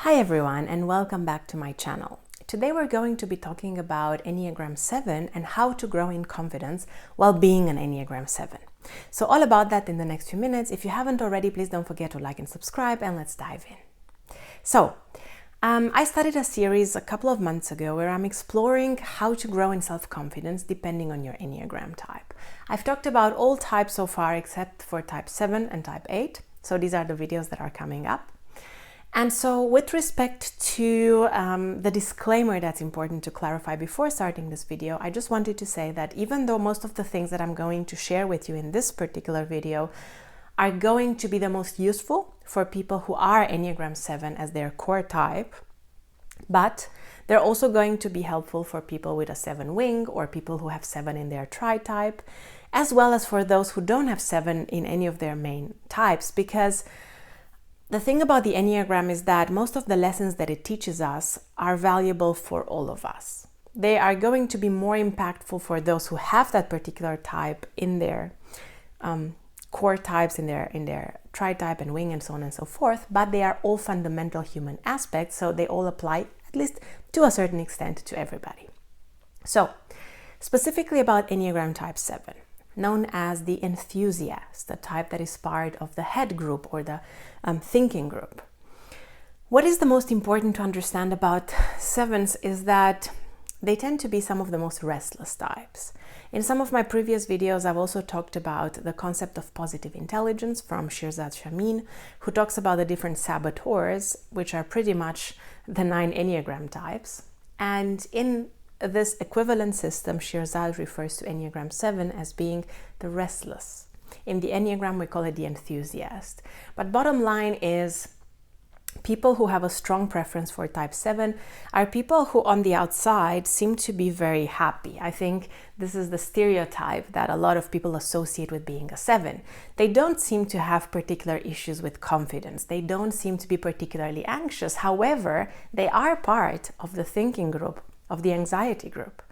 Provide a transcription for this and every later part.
Hi everyone, and welcome back to my channel. Today we're going to be talking about Enneagram 7 and how to grow in confidence while being an Enneagram 7. So all about that in the next few minutes. If you haven't already, please don't forget to like and subscribe, and let's dive in. So, I started a series a couple of months ago where I'm exploring how to grow in self-confidence depending on your Enneagram type. I've talked about all types so far except for type 7 and type 8. So these are the videos that are coming up. And so with respect to the disclaimer that's important to clarify before starting this video, I just wanted to say that even though most of the things that I'm going to share with you in this particular video are going to be the most useful for people who are Enneagram 7 as their core type, but they're also going to be helpful for people with a 7 wing or people who have 7 in their tri-type, as well as for those who don't have 7 in any of their main types, because the thing about the Enneagram is that most of the lessons that it teaches us are valuable for all of us. They are going to be more impactful for those who have that particular type in their core types, in their tri-type and wing and so on and so forth, but they are all fundamental human aspects, so they all apply, at least to a certain extent, to everybody. So, specifically about Enneagram type 7. Known as the Enthusiast, the type that is part of the head group or the thinking group. What is the most important to understand about 7s is that they tend to be some of the most restless types. In some of my previous videos, I've also talked about the concept of positive intelligence from Shirzad Chamine, who talks about the different saboteurs, which are pretty much the 9 Enneagram types. And in this equivalent system, Shirzad refers to Enneagram 7 as being the restless. In the Enneagram, we call it the Enthusiast. But bottom line is, people who have a strong preference for type 7 are people who on the outside seem to be very happy. I think this is the stereotype that a lot of people associate with being a 7. They don't seem to have particular issues with confidence. They don't seem to be particularly anxious. However, they are part of the thinking group, of the anxiety group.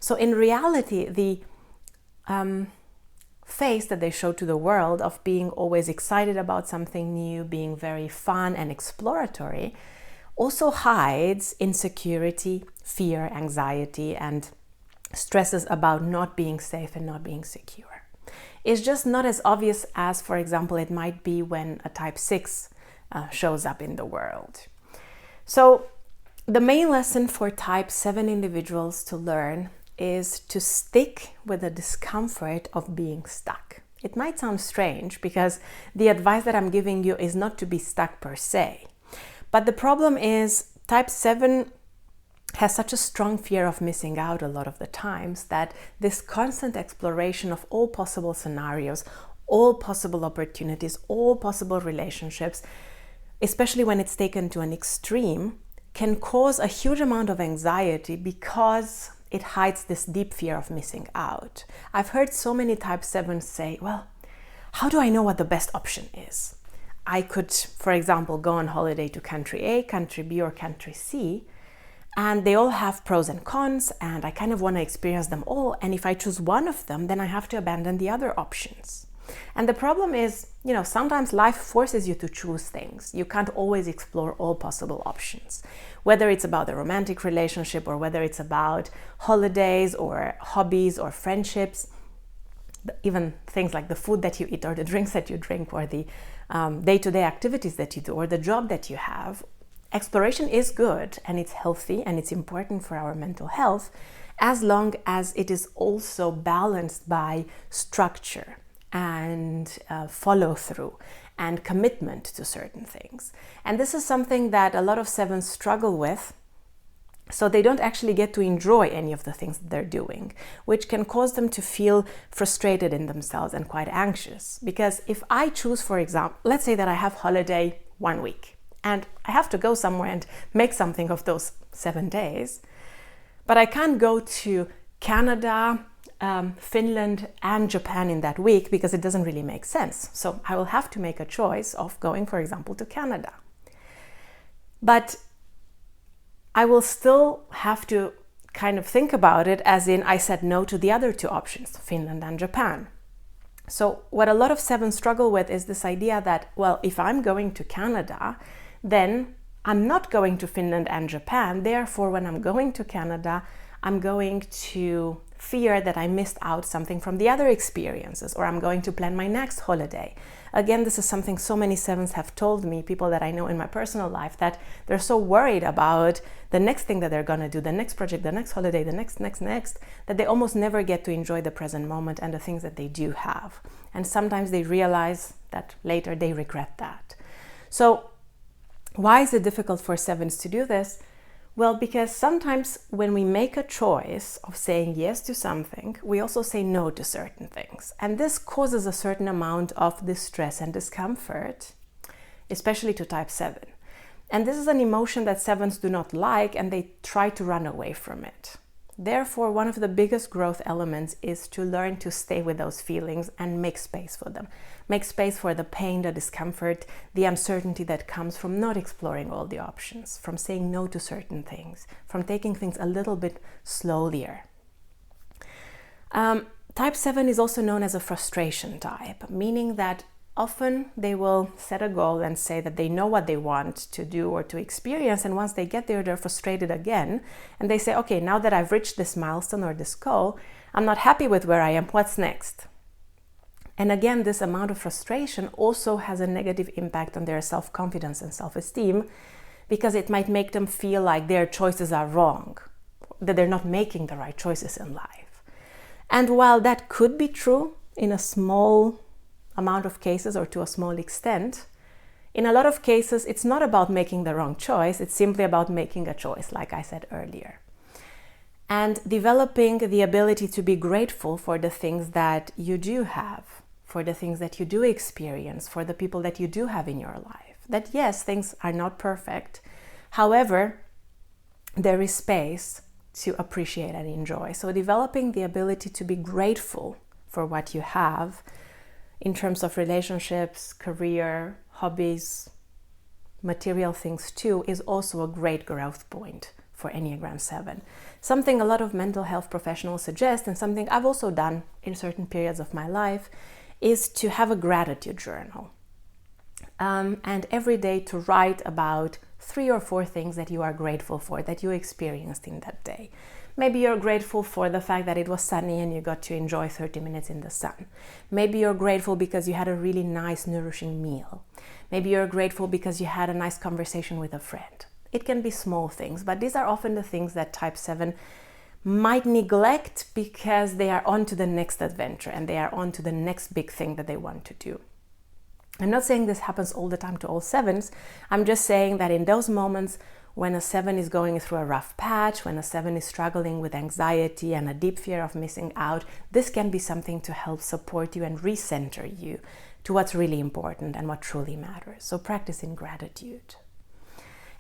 So in reality, the face that they show to the world of being always excited about something new, being very fun and exploratory, also hides insecurity, fear, anxiety, and stresses about not being safe and not being secure. It's just not as obvious as, for example, it might be when a type 6 shows up in the world. So the main lesson for type 7 individuals to learn is to stick with the discomfort of being stuck. It might sound strange because the advice that I'm giving you is not to be stuck per se. But the problem is type 7 has such a strong fear of missing out a lot of the times that this constant exploration of all possible scenarios, all possible opportunities, all possible relationships, especially when it's taken to an extreme, can cause a huge amount of anxiety because it hides this deep fear of missing out. I've heard so many type 7s say, well, how do I know what the best option is? I could, for example, go on holiday to country A, country B, or country C, and they all have pros and cons, and I kind of want to experience them all, and if I choose one of them, then I have to abandon the other options. And the problem is, sometimes life forces you to choose things. You can't always explore all possible options. Whether it's about a romantic relationship or whether it's about holidays or hobbies or friendships, even things like the food that you eat or the drinks that you drink or the day-to-day activities that you do or the job that you have, exploration is good and it's healthy and it's important for our mental health as long as it is also balanced by structure and follow through and commitment to certain things. And this is something that a lot of 7s struggle with, so they don't actually get to enjoy any of the things that they're doing, which can cause them to feel frustrated in themselves and quite anxious. Because if I choose, for example, let's say that I have holiday 1 week and I have to go somewhere and make something of those 7 days, but I can't go to Canada, Finland and Japan in that week because it doesn't really make sense. So I will have to make a choice of going, for example, to Canada. But I will still have to kind of think about it as in I said no to the other 2 options, Finland and Japan. So what a lot of 7s struggle with is this idea that, well, if I'm going to Canada, then I'm not going to Finland and Japan. Therefore, when I'm going to Canada, I'm going to fear that I missed out something from the other experiences, or I'm going to plan my next holiday. Again, this is something so many sevens have told me, people that I know in my personal life, that they're so worried about the next thing that they're going to do, the next project, the next holiday, the next, that they almost never get to enjoy the present moment and the things that they do have. And sometimes they realize that later they regret that. So why is it difficult for sevens to do this? Well, because sometimes when we make a choice of saying yes to something, we also say no to certain things. And this causes a certain amount of distress and discomfort, especially to type 7. And this is an emotion that sevens do not like, and they try to run away from it. Therefore, one of the biggest growth elements is to learn to stay with those feelings and make space for them. Make space for the pain, the discomfort, the uncertainty that comes from not exploring all the options, from saying no to certain things, from taking things a little bit slowlier. Type 7 is also known as a frustration type, meaning that often they will set a goal and say that they know what they want to do or to experience, and once they get there, they're frustrated again, and they say, okay, now that I've reached this milestone or this goal, I'm not happy with where I am, what's next? And again, this amount of frustration also has a negative impact on their self-confidence and self-esteem, because it might make them feel like their choices are wrong, that they're not making the right choices in life. And while that could be true in a small amount of cases or to a small extent, in a lot of cases it's not about making the wrong choice, it's simply about making a choice, like I said earlier. And developing the ability to be grateful for the things that you do have, for the things that you do experience, for the people that you do have in your life. That yes, things are not perfect. However, there is space to appreciate and enjoy. So developing the ability to be grateful for what you have in terms of relationships, career, hobbies, material things too, is also a great growth point for Enneagram 7. Something a lot of mental health professionals suggest, and something I've also done in certain periods of my life, is to have a gratitude journal. And every day to write about 3 or 4 things that you are grateful for, that you experienced in that day. Maybe you're grateful for the fact that it was sunny and you got to enjoy 30 minutes in the sun. Maybe you're grateful because you had a really nice, nourishing meal. Maybe you're grateful because you had a nice conversation with a friend. It can be small things, but these are often the things that type 7 might neglect because they are on to the next adventure and they are on to the next big thing that they want to do. I'm not saying this happens all the time to all 7s. I'm just saying that in those moments when a 7 is going through a rough patch, when a 7 is struggling with anxiety and a deep fear of missing out, this can be something to help support you and recenter you to what's really important and what truly matters. So practicing gratitude.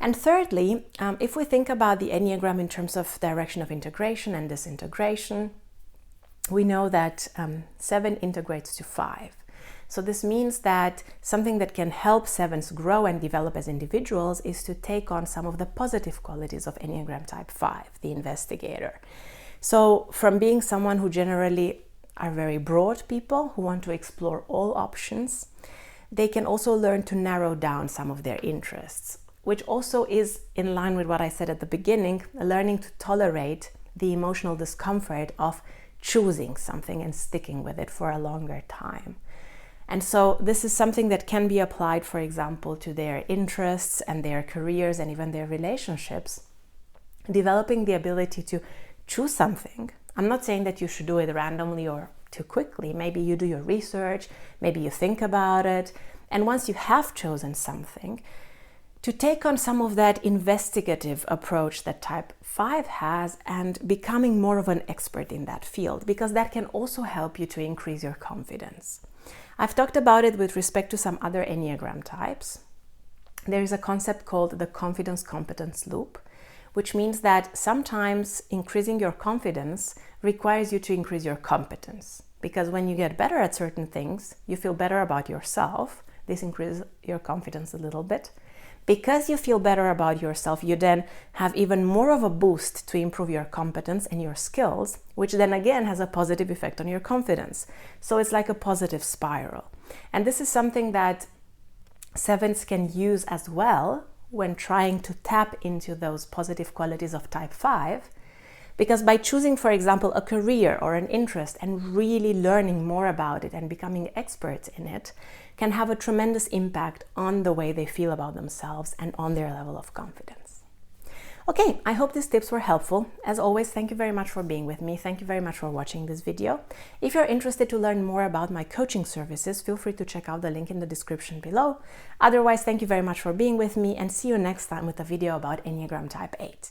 And thirdly, if we think about the Enneagram in terms of direction of integration and disintegration, we know that 7 integrates to 5. So this means that something that can help 7s grow and develop as individuals is to take on some of the positive qualities of Enneagram type 5, the investigator. So from being someone who generally are very broad people who want to explore all options, they can also learn to narrow down some of their interests, which also is in line with what I said at the beginning, learning to tolerate the emotional discomfort of choosing something and sticking with it for a longer time. And so this is something that can be applied, for example, to their interests and their careers and even their relationships. Developing the ability to choose something. I'm not saying that you should do it randomly or too quickly. Maybe you do your research, maybe you think about it. And once you have chosen something, to take on some of that investigative approach that type 5 has and becoming more of an expert in that field, because that can also help you to increase your confidence. I've talked about it with respect to some other Enneagram types. There is a concept called the confidence-competence loop, which means that sometimes increasing your confidence requires you to increase your competence. Because when you get better at certain things, you feel better about yourself. This increases your confidence a little bit. Because you feel better about yourself, you then have even more of a boost to improve your competence and your skills, which then again has a positive effect on your confidence. So it's like a positive spiral. And this is something that 7s can use as well when trying to tap into those positive qualities of type 5, because by choosing, for example, a career or an interest and really learning more about it and becoming experts in it can have a tremendous impact on the way they feel about themselves and on their level of confidence. Okay, I hope these tips were helpful. As always, thank you very much for being with me. Thank you very much for watching this video. If you're interested to learn more about my coaching services, feel free to check out the link in the description below. Otherwise, thank you very much for being with me, and see you next time with a video about Enneagram Type 8.